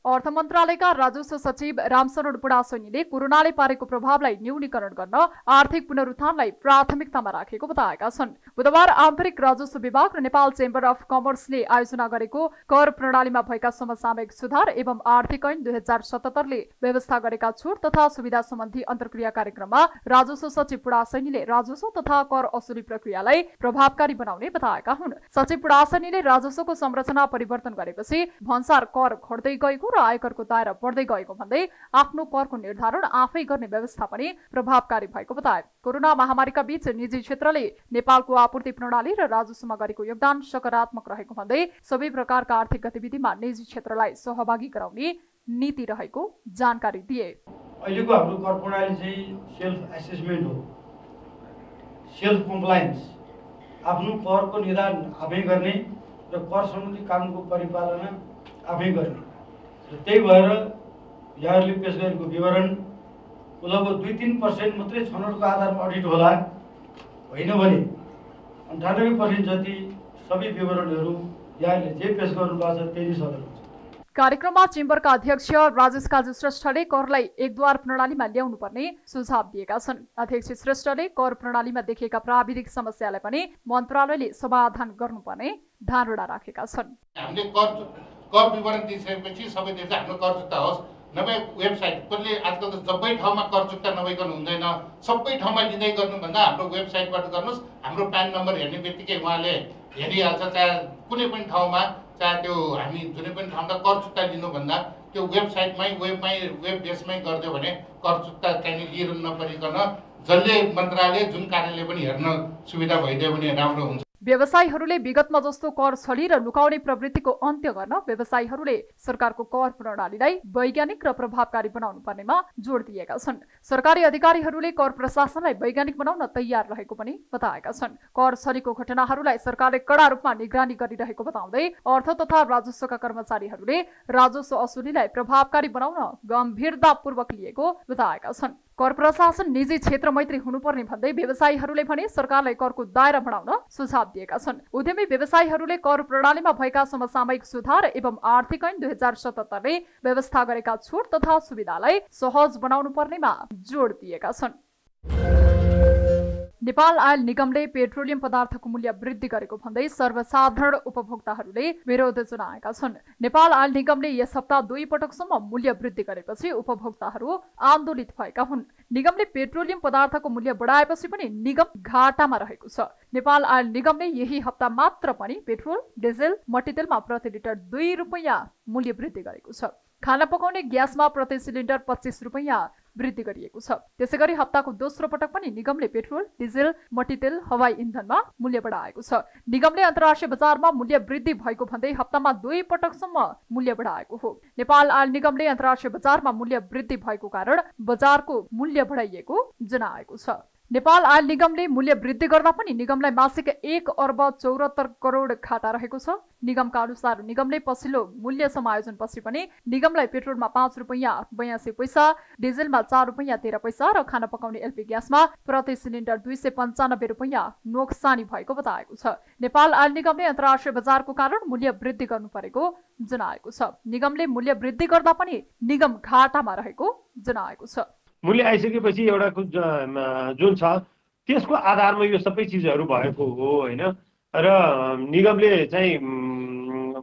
अर्थ मन्त्रालयका राजस्व सचिव रामशरण बुढासैनीले कोरोनाले पारेको प्रभावलाई न्यूनीकरण गर्न आर्थिक पुनरुत्थानलाई प्राथमिकतामा राखेको बताएका छन्। बुधबार आन्तरिक राजस्व विभाग र नेपाल चेम्बर अफ कमर्सले आयोजना गरेको कर प्रणालीमा भएका समसामयिक सुधार एवं आर्थिक ऐन 2077ले व्यवस्था गरेका छुट तथा सुविधा सम्बन्धी अन्तर्क्रिया कार्यक्रममा राजस्व सचिव बुढासैनीले राजस्व तथा कर असुली प्रक्रियालाई प्रभावकारी बनाउने बताएका हुन्। सचिव बुढासैनीले राजस्वको संरचना परिवर्तन गरेपछि भन्सार कर घट्दै गएको र आयकरको दायरा बढ्दै गएको भन्दै आफ्नो करको निर्धारण आफै गर्ने व्यवस्था पनि प्रभावकारी भएको बताए। कोरोना महामारीका बीच निजी क्षेत्रले नेपालको आपूर्ति प्रणाली र राजस्वमा गरेको योगदान सकारात्मक रहेको भन्दै सबै प्रकारका आर्थिक गतिविधिमा निजी क्षेत्रलाई सहभागी गराउने नीति रहेको जानकारी दिए। अहिलेको हाम्रो कर प्रणाली चाहिँ सेल्फ एसेसमेन्ट हो, सेल्फ कम्प्लायन्स, आफ्नो करको निदान आफै गर्ने र कर सम्बन्धी कानुनको परिपालना आफै गर्ने। र त्यही भएर यहाँहरूले पेश गरेको विवरणको लगभग 2-3% मात्रै छनौटको आधारमा अडिट होला, होइन भने 98% जति सबै विवरणहरू यहाँले जे पेश गर्नुभएको छ त्यही सदर हुन्छ। कार्यक्रममा चेम्बरका अध्यक्ष राजेश काजु श्रेष्ठले करलाई एकद्वार प्रणालीमा ल्याउनु पर्ने सुझाव दिएका छन्। अध्यक्ष श्रेष्ठले कर प्रणालीमा देखिएका प्राविधिक समस्यालाई पनि मन्त्रालयले समाधान गर्नुपर्ने धारणा राखेका छन्। हामीले कर विवरण दिइसकेपछि सबै देश हाम्रो कर चुक्ता होस्, नभए वेबसाइट कसले आजकल त सबै ठाउँमा कर चुक्ता नभइकन हुँदैन, सबै ठाउँमा लिँदै गर्नुभन्दा हाम्रो वेबसाइटबाट गर्नुहोस्। हाम्रो प्यान नम्बर हेर्ने बित्तिकै उहाँले हेरिहाल्छ, चाहे कुनै पनि ठाउँमा, चाहे त्यो हामी जुनै पनि ठाउँमा कर चुक्ता लिनुभन्दा त्यो वेबसाइटमै वेब बेसमै गरिदियो भने कर चुक्ता त्यहाँनिर लिएर नपरिकन जसले मन्त्रालय जुन कार्यालय पनि हेर्न सुविधा भइदियो भने राम्रो हुन्छ। व्यवसायीहरूले विगतमा जस्तो कर छली र लुकाउने प्रवृत्तिको अन्त्य गर्न व्यवसायीहरूले सरकारको कर प्रणालीलाई वैज्ञानिक र प्रभावकारी बनाउनु पर्नेमा जोड दिएका छन्। सरकारी अधिकारीहरूले कर प्रशासनलाई वैज्ञानिक बनाउन तयार रहेको पनि बताएका छन्। कर छलीको घटनाहरूलाई सरकारले कडा रूपमा निगरानी गरिरहेको बताउँदै अर्थ तथा राजस्वका कर्मचारीहरूले राजस्व असुलीलाई प्रभावकारी बनाउन गम्भीरतापूर्वक लिएको बताएका छन्। कर प्रशासन निजी क्षेत्र मैत्री हुनुपर्ने भन्दै व्यवसायीहरूले भने सरकारलाई करको दायरा बढाउन सुझाव दिएका छन्। उद्यमी व्यवसायीहरूले कर प्रणालीमा भएका समसामयिक सुधार एवं आर्थिक ऐन 2077ले व्यवस्था गरेका छुट तथा सुविधालाई सहज बनाउनु पर्नेमा जोड दिएका छन्। नेपाल आयल निगमले पेट्रोलियम पदार्थको मूल्य वृद्धि गरेको भन्दै सर्वसाधारण उपभोक्ताहरूले विरोध जनाएका छन्। नेपाल आयल निगमले यस हप्ता 2 पटकसम्म मूल्य वृद्धि गरेपछि उपभोक्ताहरू आन्दोलित भएका हुन्। निगमले पेट्रोलियम पदार्थको मूल्य बढाएपछि पनि निगम घाटामा रहेको छ। नेपाल आयल निगमले यही हप्ता मात्र पनि पेट्रोल, डिजेल, मट्टीतेलमा प्रति लिटर 2 रुपैयाँ मूल्य वृद्धि गरेको छ। खाना पकाउने ग्यासमा प्रति सिलिन्डर 25 रुपैयाँ वृद्धि गरिएको छ। त्यसैगरी हप्ताको दोस्रो पटक पनि निगमले पेट्रोल, डिजेल, मट्टीतेल, हवाई इन्धनमा मूल्य बढाएको छ। निगमले अन्तर्राष्ट्रिय बजारमा मूल्य वृद्धि भएको भन्दै हप्तामा 2 पटकसम्म मूल्य बढाएको हो। नेपाल आयल निगमले अन्तर्राष्ट्रिय बजारमा मूल्य वृद्धि भएको कारण बजारको मूल्य बढाइएको जनाएको छ। नेपाल आयल निगमले मूल्य वृद्धि गर्दा पनि निगमलाई मासिक 1 अर्ब 74 करोड घाटा रहेको छ। निगमका अनुसार निगमले पछिल्लो मूल्य समायोजनपछि पनि निगमलाई पेट्रोलमा 5 रुपैयाँ 82 पैसा, डिजेलमा 4 रुपैयाँ 13 पैसा र खाना पकाउने एलपी ग्यासमा प्रति सिलिन्डर 295 रुपैयाँ नोक्सानी भएको बताएको छ। नेपाल आयल निगमले अन्तर्राष्ट्रिय बजारको कारण मूल्य वृद्धि गर्नु परेको जनाएको छ। निगमले मूल्य वृद्धि गर्दा पनि निगम घाटामा रहेको जनाएको छ। मूल्य आइसकेपछि एउटा जुन छ त्यसको आधारमा यो सबै चिजहरू भएको हो होइन, र निगमले चाहिँ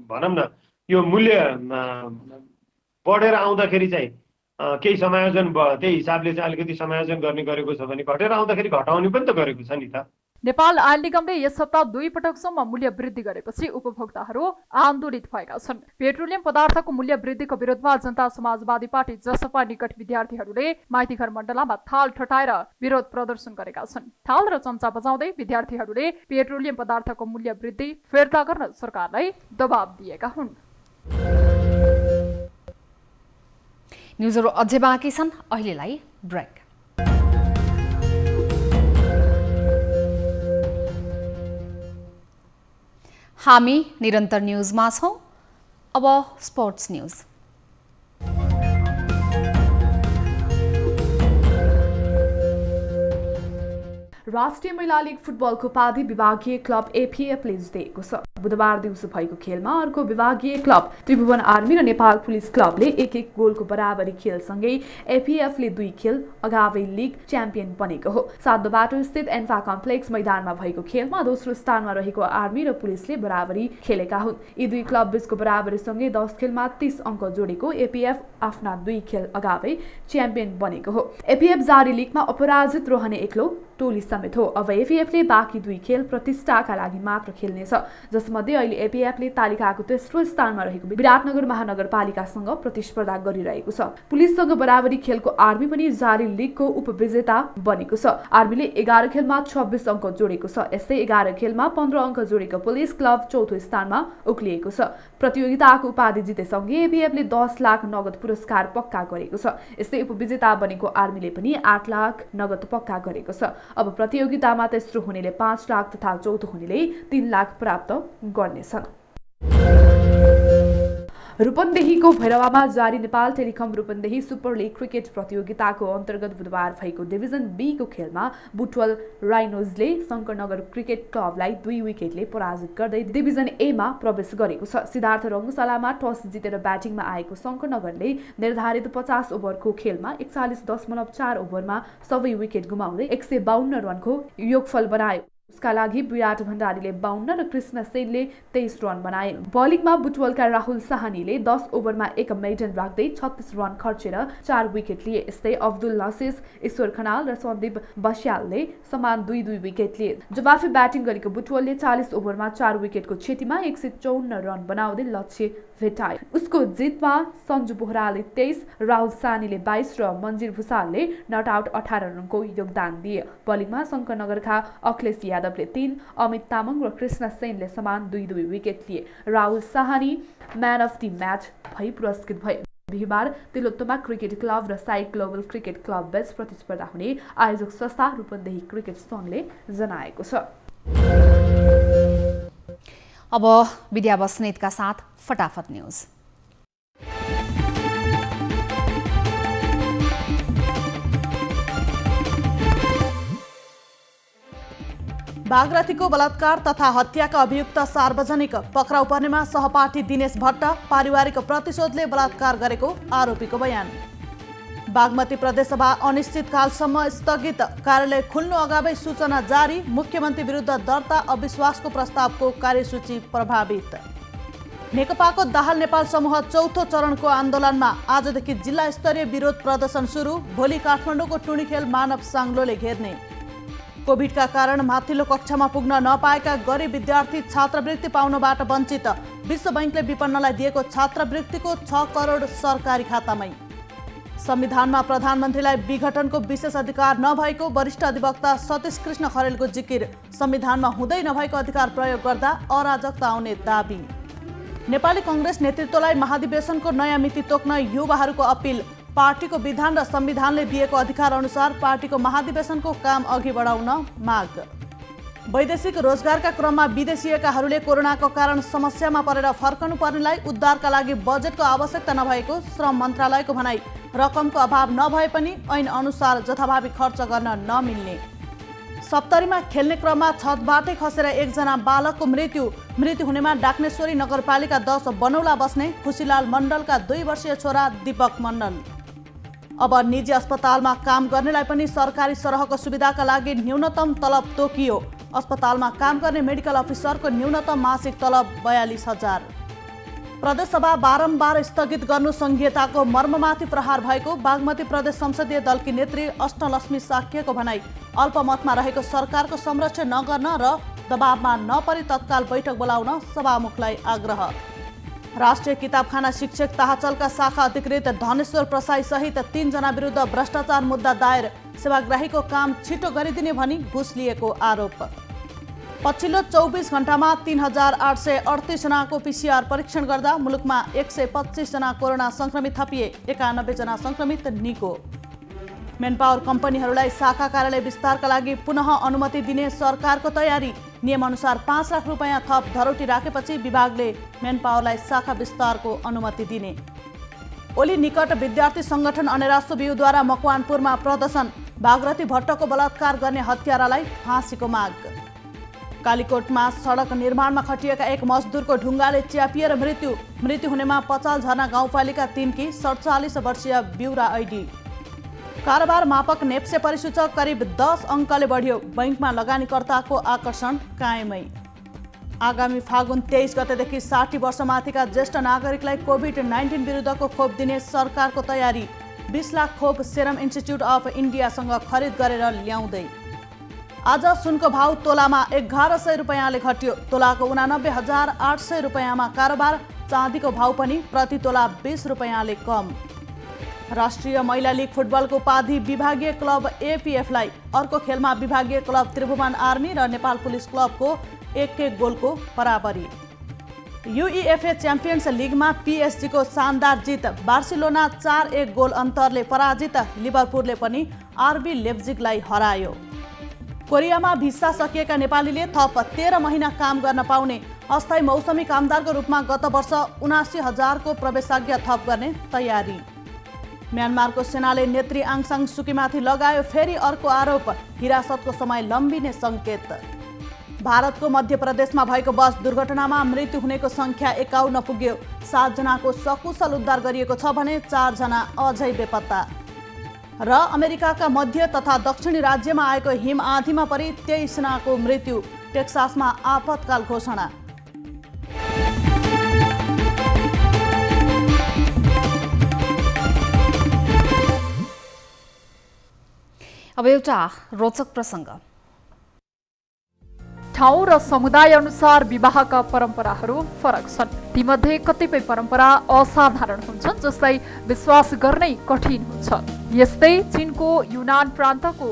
भनौँ न यो मूल्य बढेर आउँदाखेरि चाहिँ केही समायोजन त्यही हिसाबले चाहिँ अलिकति समायोजन गर्ने गरेको छ भने घटेर आउँदाखेरि घटाउने पनि त गरेको छ नि त। नेपाल आयल निगमले यस हप्ता 2 पटकसम्म मूल्य वृद्धि गरेपछि उपभोक्ताहरू आन्दोलित भएका छन्। पेट्रोलियम पदार्थको मूल्य वृद्धिको विरोधमा जनता समाजवादी पार्टी जसपा निकट विद्यार्थीहरूले माइतीघर मण्डलामा थाल ठटाएर विरोध प्रदर्शन गरेका छन्। थाल र चम्चा बजाउँदै विद्यार्थीहरूले पेट्रोलियम पदार्थको मूल्य वृद्धि फिर्ता गर्न सरकारलाई दबाब दिएका हुन्। न्युजहरू अझै बाँकी छन्, अहिलेलाई ब्रेक। हामी निरन्तर न्युजमा छौं। अब स्पोर्ट्स न्युज। राष्ट्रिय महिला लीग फुटबलको उपाधि विभागीय क्लब एपीएफले जितेको छ। बुधबार दिउँसो भएको खेलमा अर्को विभागीय क्लब त्रिभुवन आर्मी र नेपाल पुलिस क्लबले 1-1 गोलको बराबरी खेलसँगै एपीएफले 2 खेल अगावै लीग च्याम्पियन बनेको हो। सातोबाटो स्थित एन्फा कम्प्लेक्स मैदानमा भएको खेलमा दोस्रो स्थानमा रहेको आर्मी र पुलिसले बराबरी खेलेका हुन्। यी 2 क्लब बीचको बराबरीसँगै 10 खेलमा 30 अङ्क जोडेको एपीएफ आफ्ना 2 खेल अगावै च्याम्पियन बनेको हो। एपीएफ जारी लीगमा अपराजित रहने एक्लो टोली समेत हो। अब एपीएफले बाँकी 2 खेल प्रतिष्ठाका लागि मात्र खेल्नेछ, जसमध्ये अहिले एपीएफले तालिकाको तेस्रो स्थानमा रहेको विराटनगर महानगरपालिकासँग प्रतिस्पर्धा गरिरहेको छ। पुलिससँग बराबरी खेलको आर्मी पनि जारी लीगको उपविजेता बनेको छ। आर्मीले 11 खेलमा 26 अङ्क जोडेको छ। यस्तै 11 खेलमा 15 अङ्क जोडेको पुलिस क्लब चौथो स्थानमा उक्लिएको छ। प्रतियोगिताको उपाधि जितेसँगै एपीएफले 10 लाख नगद पुरस्कार पक्का गरेको छ। यस्तै उपविजेता बनेको आर्मीले पनि 8 लाख नगद पक्का गरेको छ। अब प्रतियोगितामा तेस्रो हुनेले 5 लाख तथा चौथो हुनेले 3 लाख प्राप्त गर्नेछन्। रूपन्देहीको भैरवामा जारी Nepal telecom Rupandehi super league cricket प्रतियोगिताको अन्तर्गत बुधबार भएको डिभिजन बी को खेलमा बुटवल राइनोजले शङ्करनगर क्रिकेट क्लबलाई 2 विकेटले पराजित गर्दै डिभिजन ए मा प्रवेश गरेको छ। सिद्धार्थ रङ्गशालामा टस जितेर ब्याटिङमा आएको शङ्करनगरले निर्धारित 50 ओभरको खेलमा 41.4 ओभरमा सबै विकेट गुमाउँदै 152 रनको योगफल बनायो। उसका लागि विराट भण्डारीले 52 र कृष्ण सेनले 23 रन बनाए। बलिङमा बुटवलका राहुल साहनीले 10 ओभरमा 1 मेडन राख्दै 36 रन खर्चेर 4 विकेट लिए। यस्तै अब्दुल नसिस, ईश्वर खनाल र सन्दीप बस्यालले समान 2-2 विकेट लिए। जवाफी ब्याटिङ गरेको बुटवलले 40 ओभरमा 4 विकेटको क्षतिमा 154 रन बनाउँदै लक्ष्य भेटाए। उसको जितमा सञ्जु बोहराले 23, राहुल साहनीले 22 र मन्जिर भुसालले नट आउट 18 रनको योगदान दिए। बलिङमा शङ्करनगरका अखिलेश यादवले 3, अमित तामाङ र कृष्ण सेनले समान 2-2 विकेट लिए। Rahul Sahni man of the match भई पुरस्कृत भए। बिहिबार तिलोत्तमा क्रिकेट क्लब र साई ग्लोबल क्रिकेट क्लब बीच प्रतिस्पर्धा हुने आयोजक संस्था रूपन्देही क्रिकेट सङ्घले जनाएको छ। अब विद्या बस्नेतका साथ फटाफट न्यूज। बागरथीको बलात्कार तथा हत्याका अभियुक्त सार्वजनिक पक्राउ पर्नेमा सहपाठी दिनेश भट्ट पारिवारिक प्रतिशोधले बलात्कार गरेको आरोपीको बयान। बागमती प्रदेशसभा अनिश्चितकालसम्म स्थगित, कार्यालय खुल्नु अगावै सूचना जारी, मुख्यमन्त्री विरुद्ध दर्ता अविश्वासको प्रस्तावको कार्यसूची प्रभावित। नेकपाको दाहाल नेपाल समूह चौथो चरणको आन्दोलनमा आजदेखि जिल्ला स्तरीय विरोध प्रदर्शन सुरु, भोलि काठमाडौँको टुणीखेल मानव साङ्लोले घेर्ने। कोभिडका कारण माथिल्लो कक्षामा पुग्न नपाएका गरिब विद्यार्थी छात्रवृत्ति पाउनबाट वञ्चित, विश्व बैंकले विपन्नलाई दिएको छात्रवृत्तिको 6 करोड सरकारी खातामै। संविधानमा प्रधानमन्त्रीलाई विघटनको विशेष अधिकार नभएको वरिष्ठ अधिवक्ता सतीश कृष्ण खरेलको जिकिर, संविधानमा हुँदै नभएको अधिकार प्रयोग गर्दा अराजकता आउने दाबी। नेपाली कांग्रेस नेतृत्वलाई महाधिवेशनको नयाँ मिति तोक्न युवाहरूको अपील, पार्टीको विधान र संविधानले दिएको अधिकार अनुसार पार्टीको महाधिवेशनको काम अघि बढाउन माग। वैदेशिक रोजगारका क्रममा विदेशिएकाहरूले कोरोनाको कारण समस्यामा परेर फर्कनु पर्नेलाई उद्धारका लागि बजेटको आवश्यकता नभएको श्रम मन्त्रालयको भनाई, रकमको अभाव नभए पनि ऐन अनुसार जथाभावी खर्च गर्न नमिल्ने। सप्तरीमा खेल्ने क्रममा छतबाटै खसेर 1 जना बालकको मृत्यु हुनेमा डाक्नेश्वरी नगरपालिका 10 बनौला बस्ने खुशीलाल मण्डलका 2 वर्षीय छोरा दीपक मण्डल। अब निजी अस्पतालमा काम गर्नेलाई पनि सरकारी सरहको सुविधाका लागि न्यूनतम तलब तोकियो। अस्पतालमा काम गर्ने मेडिकल अफिसरको न्यूनतम मासिक तलब 42,000। प्रदेशसभा बारम्बार स्थगित गर्नु संघीयताको मर्ममाथि प्रहार भएको बागमती प्रदेश संसदीय दलकी नेत्री अष्टलक्ष्मी साक्यको भनाई, अल्पमतमा रहेको सरकारको संरक्षण नगर्न र दबावमा नपरी तत्काल बैठक बोलाउन सभामुखलाई आग्रह। राष्ट्रिय किताबखाना शिक्षक ताहाचलका शाखा अधिकृत धनेश्वर प्रसाई सहित 3 जना विरुद्ध भ्रष्टाचार मुद्दा दायर, सेवाग्राहीको काम छिटो गरिदिने भनी घुस लिएको आरोप। पछिल्लो 24 घण्टामा 3,838 जनाको पीसीआर परीक्षण गर्दा मुलुकमा 125 जना कोरोना संक्रमित थपिए, 91 जना संक्रमित निको। मेनपावर कम्पनीहरूलाई शाखा कार्यालय विस्तारका लागि पुनः अनुमति दिने सरकारको तयारी, नियमअनुसार 5 लाख रुपैयाँ थप धरौटी राखेपछि विभागले मेनपावरलाई शाखा विस्तारको अनुमति दिने। ओली निकट विद्यार्थी संगठन अनेरासो बिउद्वारा मकवानपुरमा प्रदर्शन, बागरथी भट्टको बलात्कार गर्ने हत्यारालाई फाँसीको माग। कालीकोटमा सडक निर्माणमा खटिएका 1 मजदुरको ढुङ्गाले च्यापिएर मृत्यु हुनेमा पचाल झरना गाउँपालिका 3 की 47 वर्षीय बिउरा ऐडी। कारोबार मापक नेप्से परिसूचक करिब 10 अङ्कले बढ्यो, बैंकमा लगानीकर्ताको आकर्षण कायमै। आगामी फागुन 23 गतेदेखि 60 वर्षमाथिका ज्येष्ठ नागरिकलाई कोभिड-19 विरुद्धको खोप दिने सरकारको तयारी, 20 लाख खोप सेरम इन्स्टिच्युट अफ इन्डियासँग खरिद गरेर ल्याउँदै। आज सुनको भाउ तोलामा 1100 रुपैयाँले घट्यो, तोलाको 89,800 रुपैयाँमा कारोबार, चाँदीको भाउ पनि प्रति तोला 20 रुपैयाँले कम। राष्ट्रिय महिला लीग फुटबलको उपाधि विभागीय क्लब एपीएफलाई, अर्को खेलमा विभागीय क्लब त्रिभुवन आर्मी र नेपाल पुलिस क्लबको 1-1 गोलको बराबरी। यूईएफए च्याम्पियन्स लिगमा पीएसजीको शानदार जित, बार्सिलोना 4-1 गोल अन्तरले पराजित, लिभरपुलले पनि आरबी लेप्जिगलाई हरायो। कोरियामा भिसा सकिएका नेपालीले थप 13 महिना काम गर्न पाउने, अस्थायी मौसमी कामदारको रूपमा गत वर्ष 79,000 को प्रवेशाज्ञा थप गर्ने तयारी। म्यानमारको सेनाले नेत्री आङ सान सुकीमाथि लगायो फेरि अर्को आरोप, हिरासतको समय लम्बिने सङ्केत। भारतको मध्य प्रदेशमा भएको बस दुर्घटनामा मृत्यु हुनेको सङ्ख्या 51 पुग्यो। 7 जनाको सकुशल उद्धार गरिएको छ भने 4 जना अझै बेपत्ता। र अमेरिकाका मध्य तथा दक्षिणी राज्यमा आएको हिम आँधीमा परि 23 जनाको मृत्यु। टेक्सासमा आपतकाल घोषणा। अब एउटा रोचक प्रसङ्ग। ठाउँ र समुदाय अनुसार विवाहका परम्पराहरू फरक छन्। तीमध्ये कतिपय परम्परा असाधारण हुन्छन्, जसलाई विश्वास गर्नै कठिन हुन्छ। यस्तै चीनको युनान प्रान्तको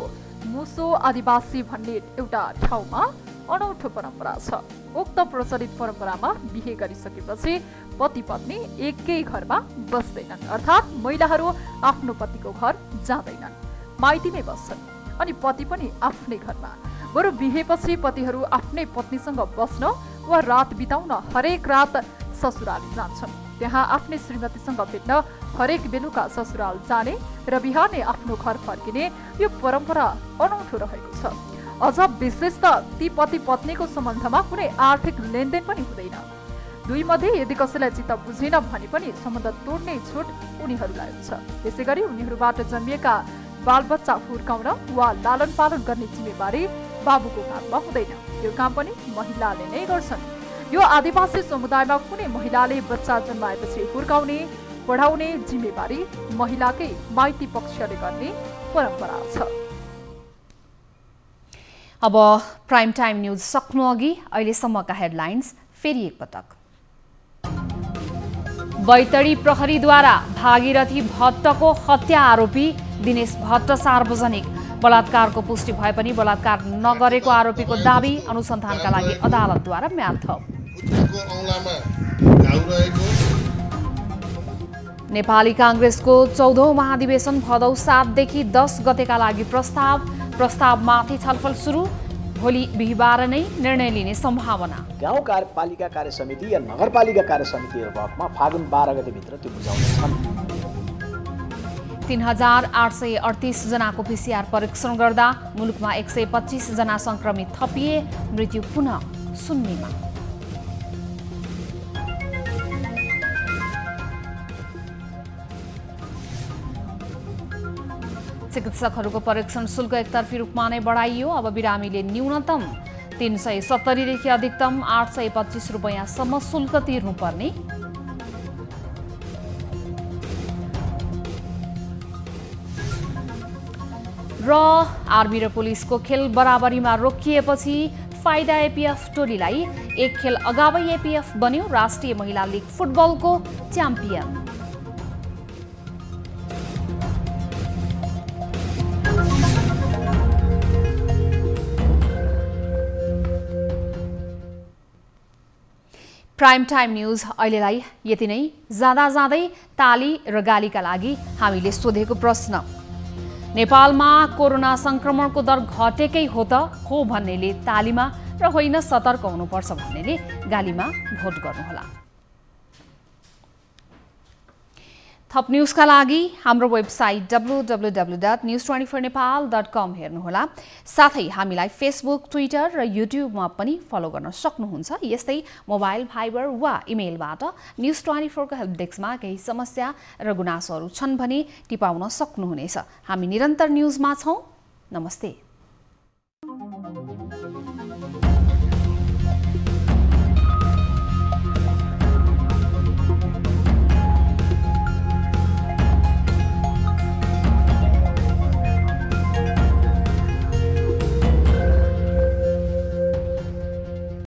मुसो आदिवासी भन्ने एउटा ठाउँमा अनौठो परम्परा छ। उक्त प्रचलित परम्परामा बिहे गरिसकेपछि पति पत्नी एकै घरमा बस्दैनन्, अर्थात् महिलाहरू आफ्नो पतिको घर जाँदैनन्, माइतीमै बस्छन्, अनि पति पनि आफ्नै घरमा। बरु बिहेपछि पतिहरू आफ्नै पत्नीसँग बस्न वा रात बिताउन हरेक रात ससुराली जान्छन्। त्यहाँ आफ्नै श्रीमतीसँग भेट्न हरेक बेलुका ससुराल जाने र बिहानै आफ्नो घर फर्किने यो परम्परा अनौठो रहेको छ। अझ विशेष त ती पति पत्नीको सम्बन्धमा कुनै आर्थिक लेनदेन पनि हुँदैन। दुई मध्ये यदि कसैलाई चित्त बुझेन भने पनि सम्बन्ध तोड्ने छुट उनीहरूलाई हुन्छ। त्यसैगरी उनीहरूबाट जन्मिएका बालबच्चा हुर्काउन वा लालन पालन गर्ने जिम्मेवारी बाबुको काममा हुँदैन। यो काम पनि महिलाले नै गर्छन्। यो आदिवासी समुदायमा कुनै महिलाले बच्चा जन्माएपछि हुर्काउने पढाउने जिम्मेवारी महिलाकै माइती पक्षले गर्ने परम्परा छ। अब प्राइम टाइम न्यूज सक्नु अघि अहिलेसम्मका हेडलाइन्स फेरि एकपटक। बैतडी प्रहरीद्वारा भागीरथी भट्टको हत्या आरोपी दिनेश भट्ट सार्वजनिक। बलात्कारको पुष्टि भए पनि बलात्कार नगरेको आरोपीको दाबी। अनुसन्धानका लागि अदालतद्वारा म्याद थप। नेपाली काङ्ग्रेसको 14औं महाधिवेशन भदौ 7 देखि 10 गतेका लागि प्रस्तावमाथि छलफल सुरु। भोलि बिहिबार नै निर्णय लिने सम्भावना। गाउँ कार्यपालिका कार्य समिति या नगरपालिका कार्य समितिहरूको हकमा फागुन 12 गतेभित्र त्यो बुझाउनेछन्। 3838 जनाको PCR परीक्षण गर्दा मुलुकमा 125 जना संक्रमित थपिए। मृत्यु पुनः शून्यमा। चिकित्सकहरूको परीक्षण शुल्क एकतर्फी रूपमा नै बढाइयो। अब बिरामीले न्यूनतम 370 देखि अधिकतम 825 रुपैयाँसम्म शुल्क तिर्नुपर्ने। र आर्मी र पुलिसको खेल बराबरीमा रोकिएपछि फाइदा एपीएफ टोलीलाई एक खेल अगावै एपीएफ बन्यो। राष्ट्रिय महिला लीग फुटबलको च्याम्पियन। प्राइम टाइम न्यूज अहिलेलाई यति नै। जाँदा जाँदै ताली र गालीका लागि हामीले सोधेको प्रश्न, नेपालमा कोरोना संक्रमणको दर घटेकै हो त हो भन्नेले तालीमा र होइन सतर्क हुनुपर्छ भन्नेले गालीमा भोट गर्नुहोला। थप न्यूजका लागि हाम्रो वेबसाइट www.news24nepal.com हेर्नुहोला। साथै हामीलाई फेसबुक, ट्विटर र युट्युबमा पनि फलो गर्न सक्नुहुन्छ। यस्तै मोबाइल, भाइबर वा इमेलबाट न्यूज24 को हेल्प डेस्कमा केही समस्या र गुनासोहरू छन् भने टिपाउन सक्नुहुनेछ। हामी निरन्तर न्यूजमा छौं। नमस्ते।